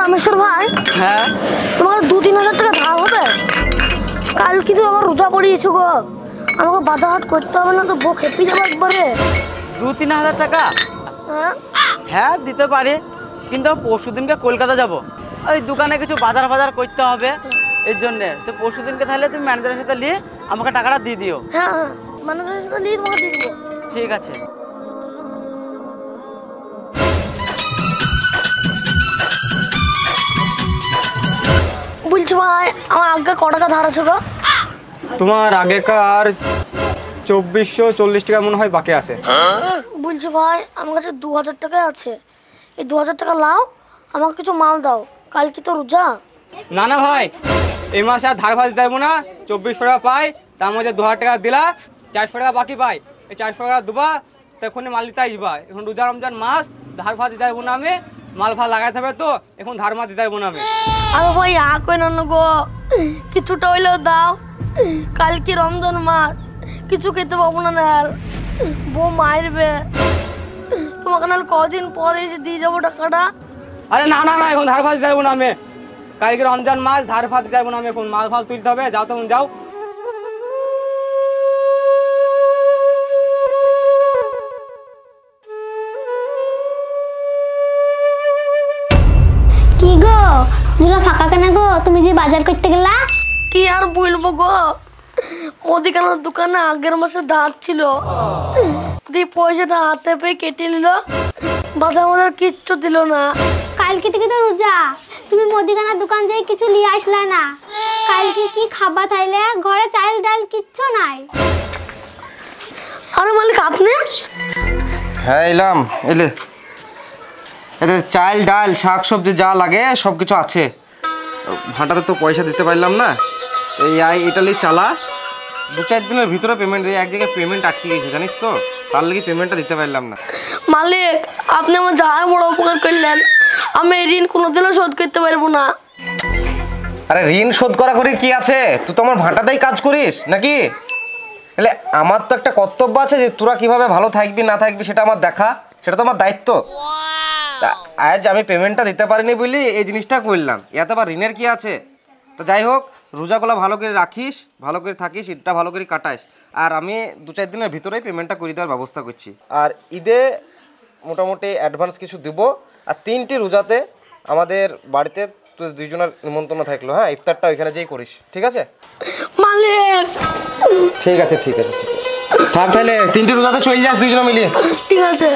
রামেশ্বর ভাই, হ্যাঁ তোমার 2-3 হাজার টাকা ধার হবে? কাল কিন্তু আবার রোজা পড়িয়েছো গো, আমাকে বাধা হাট করতে হবে না তো, বউ খেপে যাবে একবারে। 2-3 হাজার টাকা? হ্যাঁ হ্যাঁ দিতে পারি, কিন্তু পরশু দিনকে কলকাতা যাব, ওই দোকানে কিছু বাজার বাজার করতে হবে, এর জন্যে তো পরশু দিনকে তাহলে তুমি ম্যানেজারের সাথে নিয়ে আমাকে টাকাটা দিয়ে দিও। হ্যাঁ হ্যাঁ, ম্যানেজারের সাথে নিয়ে তোমাকে দিয়ে দেবো। ঠিক আছে। বলছি ভাই, আমার আগে ক টাকা ধার আছে গো? তোমার আগেকার 2440 টাকা মনে হয় বাকি আছে। বলছি ভাই, আমার কাছে 2000 টাকা আছে, এই 2000 টাকা লাও, আমাকে কিছু মাল দাও, কাল কি তো রোজা। না না ভাই, এই মাসে আর ধার ফার দিতে পারবো না। 2400 টাকা পাই, তার মধ্যে 2000 টাকা দিলা, 400 টাকা বাকি পাই, এই 400 টাকা দেবা, তখন মাল দিতে আসবা। এখন রোজা রমজান মাস, ধার ফার দিতে পারবো না আমি, মাল ফাল লাগাইতে হবে তো, এখন ধার মার দিতে পারবো না আমি। আরে ভাই কই না গো, কিছুটা হইলেও দাও, কাল কি রমজান মাস, কিছু খেতে পাবো না, নাল বউ মারবে, তোমাকে নাহলে কদিন পরে এসে দিয়ে যাবো টাকাটা। আরে না না না, এখন ধার ফার দিতে পারবো না আমি, কালকে রমজান মাস, ধার ফার দিতে পারবো না আমি, এখন মাল ফাল তুলতে হবে, যাও তখন যাও। কি গো দুলা ফাঁকা কেন গো? তুমি যে বাজার করতে গেলা? কি আর বলবো গো, মুদিখানার দোকানে আগের মাসে দাঁত ছিল, দিয়ে পয়সাটা হাতে পেয়ে কেটে নিল, বাজার বাজার কিচ্ছু দিল না। কালকে থেকে তো রোজা, তুমি মুদিখানার দোকান যাই কিছু নিয়ে আসলা না, কালকে কি খাবা তাইলে? ঘরে চাল ডাল কিচ্ছু নাই। আরে মালিক আপনি? হ্যাঁ এলাম, এলে এটা চাল ডাল শাক সবজি যা লাগে সব কিছু আছে। ভাটাতে তো পয়সা দিতে পারলাম না, এই ইটালি চালা, 2-4 দিনের ভিতরে পেমেন্ট দিয়ে, এক জায়গায় পেমেন্ট আটকে গেছে জানিস তো, তার লাগি পেমেন্টটা দিতে পারলাম না। মালিক আপনি আমার যা বড় উপকার করলেন, আমি এই ঋণ কোনোদিনও শোধ করতে পারবো না। আরে ঋণ শোধ করা করে কি আছে, তুই তো আমার ভাটাতেই কাজ করিস নাকি? এলে আমার তো একটা কর্তব্য আছে যে তোরা কিভাবে ভালো থাকবি না থাকবি সেটা আমার দেখা, সেটা তো আমার দায়িত্ব। আজ আমি পেমেন্টটা দিতে পারিনি বলি এই জিনিসটা করলাম, এত আবার ঋণের কি আছে? তো যাই হোক, রোজাগুলো ভালো করে রাখিস, ভালো করে থাকিস, ঈদটা ভালো করে কাটাইস, আর আমি 2-4 দিনের ভিতরেই পেমেন্টটা করে দেওয়ার ব্যবস্থা করছি। আর ঈদে মোটামুটি অ্যাডভান্স কিছু দিব, আর 3টি রোজাতে আমাদের বাড়িতে তুই 2 জনের নিমন্ত্রণ থাকলো। হ্যাঁ, ইফতারটা ওইখানে যেই করিস, ঠিক আছে? মালিক ঠিক আছে ঠিক আছে, থাক তাহলে 3টি রোজাতে চলে যাস 2 জন মিলিয়ে। ঠিক আছে।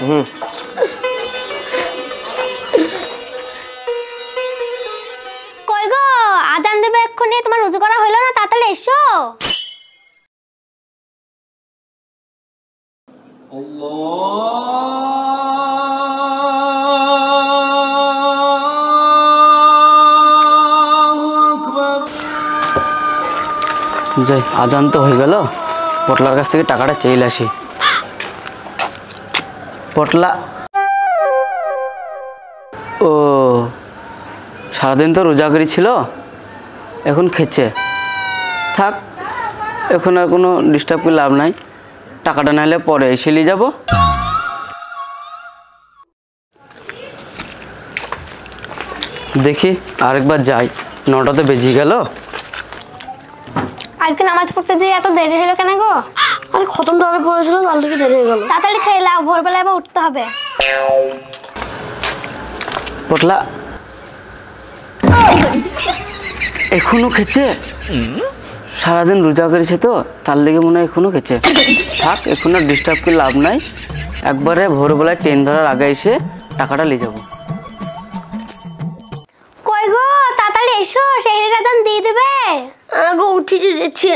কই গো, আজান দেবে এক্ষুনি, তোমার রোজা করা হলো না? তাড়াতাড়ি এসো। যাই, আজান তো হয়ে গেল, পটলার কাছ থেকে টাকাটা চেয়ে আসি। পটলা, ও সারাদিন তো রোজা করি ছিল, এখন খেছে, থাক এখন আর কোনো ডিস্টার্ব করে লাভ নাই, টাকাটা নাহলে পরে এসে নিয়ে যাবো। দেখি আরেকবার যাই, 9টা তো বেজে গেল। আজকে নামাজ পড়তে যে এত দেরি হলো কেন গো? আরে খতম তো আগে পড়েছিল, তার থেকে দেরি হয়ে গেল। তাড়াতাড়ি খেয়ে নাও, ভোরবেলা আবার উঠতে হবে। পটলা এখনো খেছে, সারাদিন রোজা করেছে তো তার লেগে মনে হয় এখনো খেছে, থাক এখন আর ডিস্টার্ব করে লাভ নাই, একবারে ভোরবেলায় ট্রেন ধরার আগে এসে টাকাটা নিয়ে যাবো। কই গো তাড়াতাড়ি এসো, সেহরির আজান দিয়ে দেবে। গো উঠে যাচ্ছে।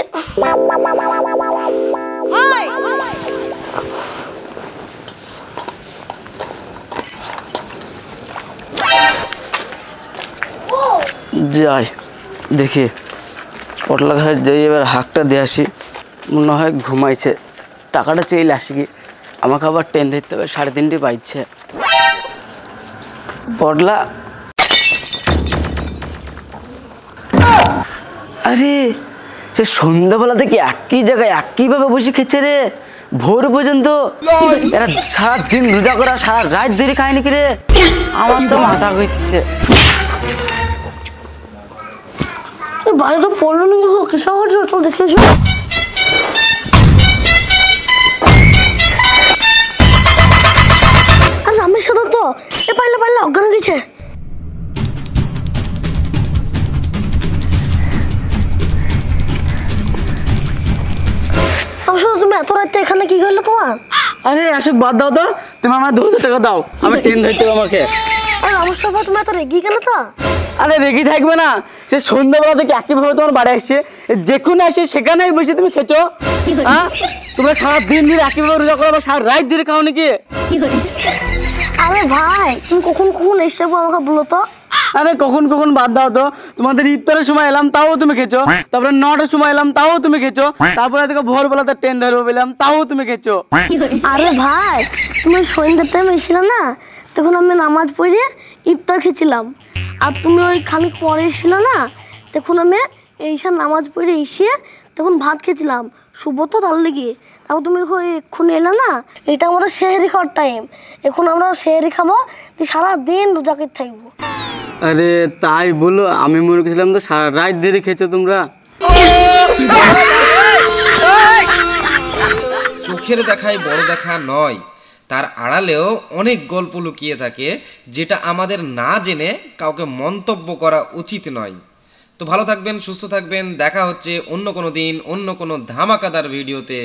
যাই দেখি পটলা ঘাট যাই, এবার হাঁকটা দিয়ে আসি, মনে হয় ঘুমাইছে, টাকাটা চেয়ে আসি কি, আমাকে আবার ট্রেন ধরতে হবে, 3:30 বাজছে। পটলা, আরে সে সন্ধ্যাবেলা থেকে একই জায়গায় একইভাবে বসে খেছে রে, ভোর পর্যন্ত। এরা সারাদিন রোজা করা, সারা রাত ধরে খায় নাকি রে? আমার তো মাথা ঘুরছে। বাইরে তো পড়লো না কিসব হচ্ছে চল দেখে এসো। আর রামের সাথে তো পারলে অজ্ঞান গেছে। তুমি এত রাতে এখানে কি করলে তোমার? আরে আসুক বাদ দাও তো, তুমি আমার 2000 টাকা দাও, আমি ট্রেন ধরতে হবে আমাকে। আর আমার সাথে তুমি এত রেগি কেন তা? আরে রেগি থাকবে না, সে সন্ধ্যাবেলা থেকে একইভাবে তোমার বাড়ি আসছে, যেখানে আসে সেখানেই বসে তুমি খেছো। হ্যাঁ, তোমরা সারাদিন ধরে একইভাবে রোজা করো, সারা রাত ধরে খাও নাকি? আরে ভাই তুমি কখন এসে আমাকে বলো তো। আরে কখন বাদ দাও তো, তোমাদের ইফতারের সময় এলাম তাও তুমি খেছো, তারপরে 9টার সময় এলাম তাও তুমি খেছো, তারপরে থেকে ভোরবেলাতে ট্রেন ধরবো বললাম তাও তুমি খেছো। আরে ভাই তুমি সন্ধ্যার টাইমে এসেছিলে না, তখন আমি নামাজ পড়ে ইফতার খেয়েছিলাম। আর তুমি ওই খানিক পরে এসেছিলে না, তখন আমি এইসব নামাজ পড়ে এসে তখন ভাত খেয়েছিলাম, শুভ তো তার লেগে। তারপর তুমি এক্ষুনি এলে না, এটা আমাদের সেহরি খাওয়ার টাইম, এখন আমরা সেহরি খাবো, সারাদিন রোজা করে থাকবো। আরে তাই বলো, আমি মনে করছিলাম তো সারা রাত ধরে খেয়েছো তোমরা। চোখের দেখাই বড় দেখা নয়, তার আড়ালেও অনেক গল্প লুকিয়ে থাকে, যেটা আমাদের না জেনে কাউকে মন্তব্য করা উচিত নয়। তো ভালো থাকবেন, সুস্থ থাকবেন, দেখা হচ্ছে অন্য কোনো দিন অন্য কোনো ধামাকাদার ভিডিওতে।